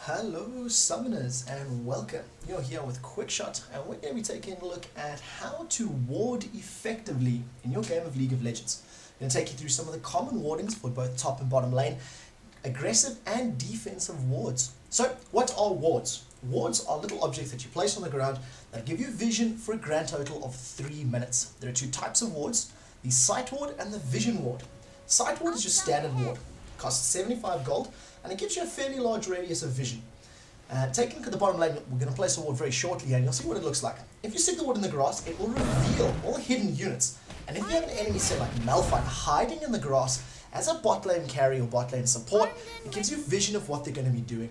Hello summoners and welcome. You're here with Quickshot and we're going to be taking a look at how to ward effectively in your game of League of Legends. I'm going to take you through some of the common wardings for both top and bottom lane, aggressive and defensive wards. So what are wards? Wards are little objects that you place on the ground that give you vision for a grand total of 3 minutes. There are two types of wards, the sight ward and the vision ward. Sight ward is your standard ward. It costs 75 gold and it gives you a fairly large radius of vision. Taking a look at the bottom lane, we're going to place a ward very shortly and you'll see what it looks like. If you stick the ward in the grass, it will reveal all hidden units. And if you have an enemy set like Malphite hiding in the grass as a bot lane carry or bot lane support, it gives you vision of what they're going to be doing.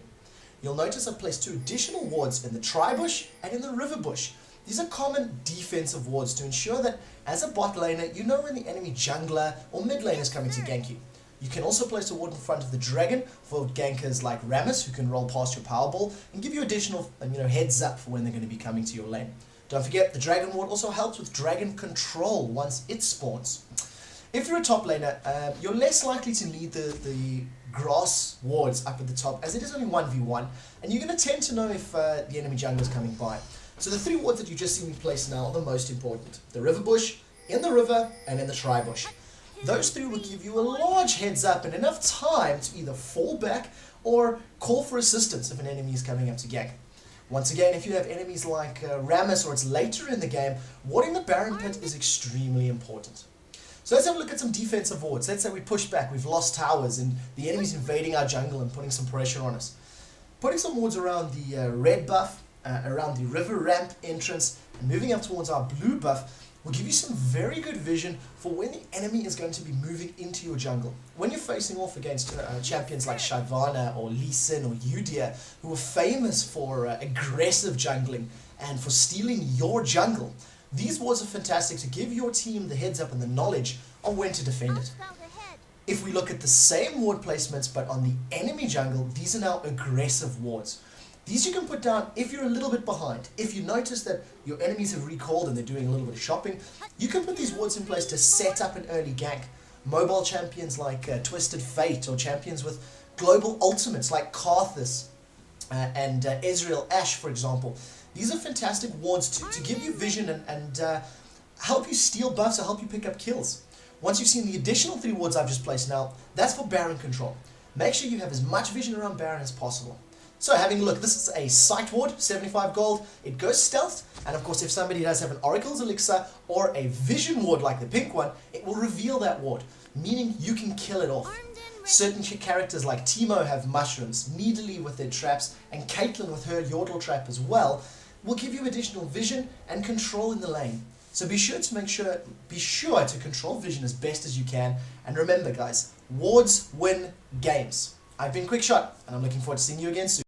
You'll notice I've placed two additional wards in the Tri-Bush and in the River Bush. These are common defensive wards to ensure that as a bot laner, you know when the enemy jungler or mid lane is coming to gank you. You can also place a ward in front of the dragon for gankers like Rammus who can roll past your Powerball and give you additional heads up for when they're going to be coming to your lane. Don't forget, the dragon ward also helps with dragon control once it spawns. If you're a top laner, you're less likely to need the grass wards up at the top as it is only 1v1 and you're going to tend to know if the enemy jungler is coming by. So the three wards that you just see me place now are the most important. The River Bush, in the river, and in the Tri-Bush. Those three will give you a large heads up and enough time to either fall back or call for assistance if an enemy is coming up to gank. Once again, if you have enemies like Rammus or it's later in the game, warding the Baron Pit is extremely important. So let's have a look at some defensive wards. Let's say we push back, we've lost towers and the enemy's invading our jungle and putting some pressure on us. Putting some wards around the red buff, around the river ramp entrance and moving up towards our blue buff will give you some very good vision for when the enemy is going to be moving into your jungle. When you're facing off against champions like Shyvana or Lee Sin or Udyr, who are famous for aggressive jungling and for stealing your jungle, these wards are fantastic to give your team the heads up and the knowledge on when to defend it. If we look at the same ward placements but on the enemy jungle, these are now aggressive wards. These you can put down if you're a little bit behind. If you notice that your enemies have recalled and they're doing a little bit of shopping, you can put these wards in place to set up an early gank. Mobile champions like Twisted Fate or champions with global ultimates like Karthus and Ezreal Ashe, for example. These are fantastic wards to give you vision and help you steal buffs or help you pick up kills. Once you've seen the additional three wards I've just placed now, that's for Baron control. Make sure you have as much vision around Baron as possible. So having a look, this is a sight ward, 75 gold, it goes stealth, and of course if somebody does have an Oracle's Elixir or a vision ward like the pink one, it will reveal that ward, meaning you can kill it off. Certain characters like Teemo have mushrooms, Nidalee with their traps, and Caitlyn with her Yordle trap as well, will give you additional vision and control in the lane. So be sure to control vision as best as you can, and remember guys, wards win games. I've been Quickshot, and I'm looking forward to seeing you again soon.